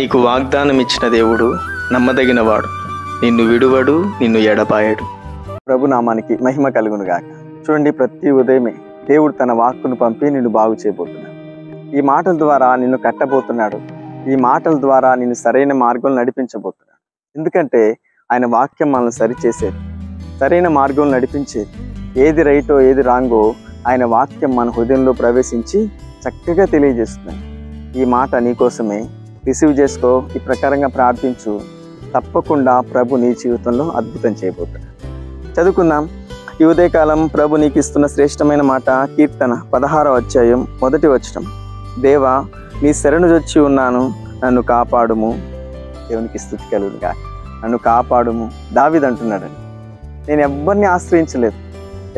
నీకు వాగ్దానం ఇచ్చిన దేవుడు నమ్మదగినవాడు, నిన్ను విడువడు, నిన్ను ఎడబాయడు. ప్రభు నామానికి మహిమ కలుగును గాక. చూడండి, ప్రతి ఉదయమే దేవుడు తన వాక్కును పంపి నిన్ను బాగు చేయబోతున్నాడు. ఈ మాటల ద్వారా నిన్ను కట్టబోతున్నాడు. ఈ మాటల ద్వారా నిన్ను సరైన మార్గంలో నడిపించబోతున్నాడు. ఎందుకంటే ఆయన వాక్యం మనల్ని సరిచేసేది, సరైన మార్గంలో నడిపించేది. ఏది రైటో ఏది రాంగో ఆయన వాక్యం మన హృదయంలో ప్రవేశించి చక్కగా తెలియజేస్తుంది. ఈ మాట నీకోసమే. రిసీవ్ చేసుకో, ఈ ప్రకారంగా ప్రార్థించు. తప్పకుండా ప్రభు నీ జీవితంలో అద్భుతం చేయబోతున్నాడు. చదువుకుందాం. ఈ ఉదయకాలం ప్రభు నీకు ఇస్తున్న శ్రేష్టమైన మాట కీర్తన 16వ అధ్యాయం 1వ వచనం. దేవా, నీ శరణుజొచ్చి ఉన్నాను, నన్ను కాపాడుము. దేవునికి స్తుతి కలుగునుగా. నన్ను కాపాడుము. దావీదు అంటున్నాడండి, నేను ఎవ్వరిని ఆశ్రయించలేదు,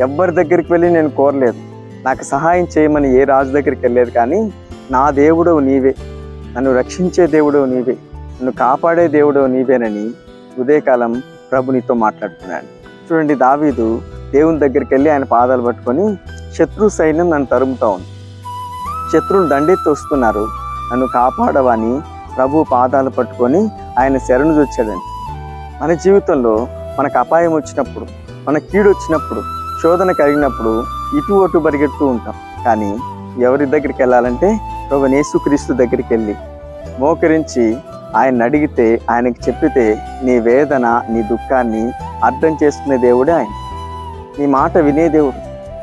ఎవ్వరి దగ్గరికి వెళ్ళి నేను కోరలేదు, నాకు సహాయం చేయమని ఏ రాజు దగ్గరికి వెళ్ళలేదు. కానీ నా దేవుడవు నీవే, నన్ను రక్షించే దేవుడవు నీవే, నన్ను కాపాడే దేవుడవు నీవేనని ఉదయకాలం ప్రభు నీతో మాట్లాడుతున్నాడు. చూడండి, దావీదు దేవుని దగ్గరికి వెళ్ళి ఆయన పాదాలు పట్టుకొని, శత్రు సైన్యం నన్ను తరుముతా ఉంది, శత్రువులు దండెత్తి వస్తున్నారు, నన్ను కాపాడవని ప్రభు పాదాలు పట్టుకొని ఆయన శరణు వచ్చాడండి. మన జీవితంలో మనకు అపాయం వచ్చినప్పుడు, మన కీడు వచ్చినప్పుడు, శోధన కలిగినప్పుడు ఇటు అటు పరిగెడుతూ ఉంటాం. కానీ ఎవరి దగ్గరికి వెళ్ళాలంటే ప్రభు యేసుక్రీస్తు దగ్గరికి వెళ్ళి మోకరించి ఆయన అడిగితే, ఆయనకి చెప్పితే నీ వేదన, నీ దుఃఖాన్ని అర్థం చేసుకునే దేవుడే ఆయన. నీ మాట వినే దేవుడు,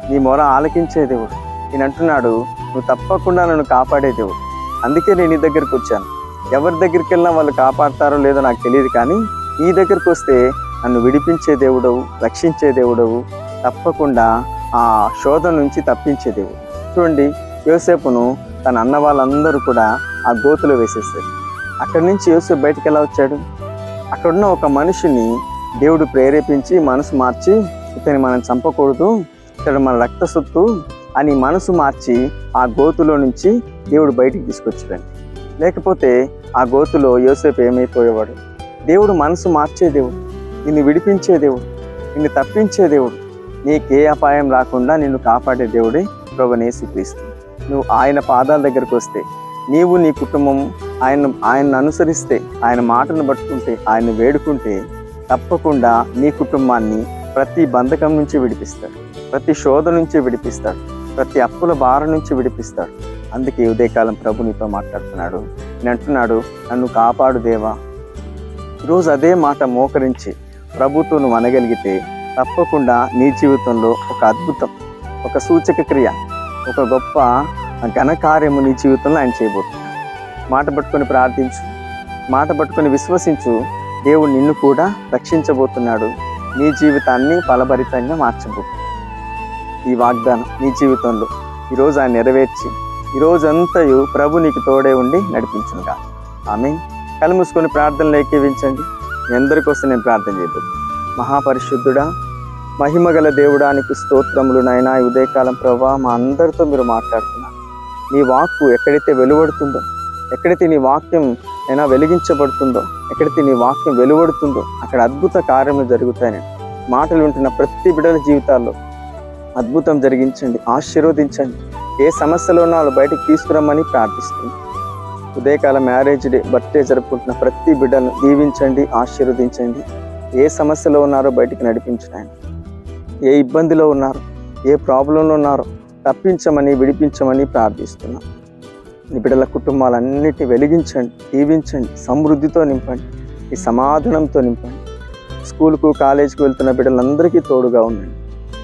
నీ మొర ఆలకించే దేవుడు. నేను అంటున్నాడు, నువ్వు తప్పకుండా నన్ను కాపాడే దేవుడు. అందుకే నేను నీ దగ్గరికి వచ్చాను. ఎవరి దగ్గరికి వెళ్ళినా వాళ్ళు కాపాడతారో లేదో నాకు తెలియదు, కానీ నీ దగ్గరికి వస్తే నన్ను విడిపించే దేవుడవు, రక్షించే దేవుడవు, తప్పకుండా ఆ శోధన నుంచి తప్పించే దేవుడు. చూడండి, యోసేపును తన అన్న వాళ్ళందరూ కూడా ఆ గోతులో వేసేస్తారు. అక్కడి నుంచి యోసేపు బయటకు ఎలా వచ్చాడు? అక్కడున్న ఒక మనిషిని దేవుడు ప్రేరేపించి మనసు మార్చి, ఇతని మనం చంపకూడదు, ఇతడు మన రక్త సొత్తు అని మనసు మార్చి ఆ గోతులో నుంచి దేవుడు బయటికి తీసుకొచ్చాడండి. లేకపోతే ఆ గోతులో యోసేపు ఏమైపోయేవాడు? దేవుడు మనసు మార్చే దేవుడు, నిన్ను విడిపించే దేవుడు, నిన్ను తప్పించే దేవుడు, నీకే అపాయం రాకుండా నిన్ను కాపాడే దేవుడే ప్రభువైన యేసుక్రీస్తు. నువ్వు ఆయన పాదాల దగ్గరకు వస్తే, నీవు నీ కుటుంబం ఆయన్ని అనుసరిస్తే, ఆయన మాటను పట్టుకుంటే, ఆయన వేడుకుంటే తప్పకుండా నీ కుటుంబాన్ని ప్రతి బంధకం నుంచి విడిపిస్తాడు, ప్రతి శోధ నుంచి విడిపిస్తాడు, ప్రతి అప్పుల భారం నుంచి విడిపిస్తాడు. అందుకే ఉదయకాలం ప్రభు నీతో మాట్లాడుతున్నాడు. నేను అంటున్నాడు, నన్ను కాపాడు దేవా. ఈరోజు అదే మాట మోకరించి ప్రభుతో నువ్వు అనగలిగితే తప్పకుండా నీ జీవితంలో ఒక అద్భుతం, ఒక సూచక క్రియ, ఒక గొప్ప ఘనకార్యము నీ జీవితంలో ఆయన చేయబోతున్నాడు. మాట పట్టుకొని ప్రార్థించు, మాట పట్టుకొని విశ్వసించు. దేవుడు నిన్ను కూడా రక్షించబోతున్నాడు, నీ జీవితాన్ని ఫలభరితంగా మార్చబోతున్నాడు. ఈ వాగ్దానం నీ జీవితంలో ఈరోజు ఆయన నెరవేర్చి ఈరోజంతయు ప్రభు నీకు తోడే ఉండి నడిపించునుగా. ఆమేన్. కళ్ళు మూసుకొని ప్రార్థనలు ఏకీవించండి. మీ అందరి కోసం నేను ప్రార్థన చేయబోతున్నాను. మహాపరిశుద్ధుడా, మహిమగల దేవుడా, నీకు స్తోత్రములు నాయనా. ఈ ఉదయకాలం ప్రభువా మా అందరితో మీరు మాట్లాడుతున్నారు. నీ వాక్కు ఎక్కడైతే వెలువడుతుందో, ఎక్కడైతే నీ వాక్యం అయినా వెలిగించబడుతుందో, ఎక్కడైతే నీ వాక్యం వెలువడుతుందో అక్కడ అద్భుత కార్యములు జరుగుతాయని మాటలు వింటున్న ప్రతి బిడ్డల జీవితాల్లో అద్భుతం జరిగించండి, ఆశీర్వదించండి. ఏ సమస్యలో ఉన్నా వాళ్ళు బయటకు తీసుకురమ్మని ప్రార్థిస్తుంది. ఉదయకాల మ్యారేజ్ డే, బర్త్డే జరుపుకుంటున్న ప్రతి బిడ్డలను దీవించండి, ఆశీర్వదించండి. ఏ సమస్యలో ఉన్నారో బయటికి నడిపించండి. ఏ ఇబ్బందిలో ఉన్నారో, ఏ ప్రాబ్లంలో ఉన్నారో తప్పించమని, విడిపించమని ప్రార్థిస్తున్నాం. నీ బిడ్డల కుటుంబాలన్నిటిని వెలిగించండి, దీవించండి, సమృద్ధితో నింపండి, ఈ సమాధానంతో నింపండి. స్కూల్కు, కాలేజీకి వెళ్తున్న బిడ్డలందరికీ తోడుగా ఉండండి.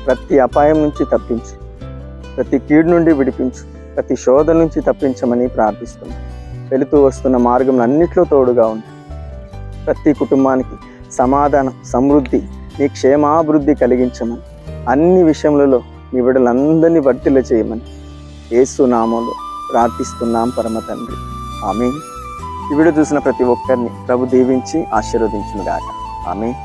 ప్రతి అపాయం నుంచి తప్పించు, ప్రతి కీడు నుండి విడిపించు, ప్రతి శోధ నుంచి తప్పించమని ప్రార్థిస్తున్నాం. వెళుతూ వస్తున్న మార్గంలో అన్నిట్లో తోడుగా ఉండండి. ప్రతి కుటుంబానికి సమాధానం, సమృద్ధి, నీ క్షేమాభివృద్ధి కలిగించమని, అన్ని విషయములలో నీ బిడ్డలందరినీ వర్తిల్ల చేయమని యేసు నామములో ప్రార్థిస్తున్నాం పరమ తండ్రి. ఆమేన్. ఈ వీడియో చూసిన ప్రతి ఒక్కరిని ప్రభు దీవించి ఆశీర్వదించును గాక. ఆమేన్.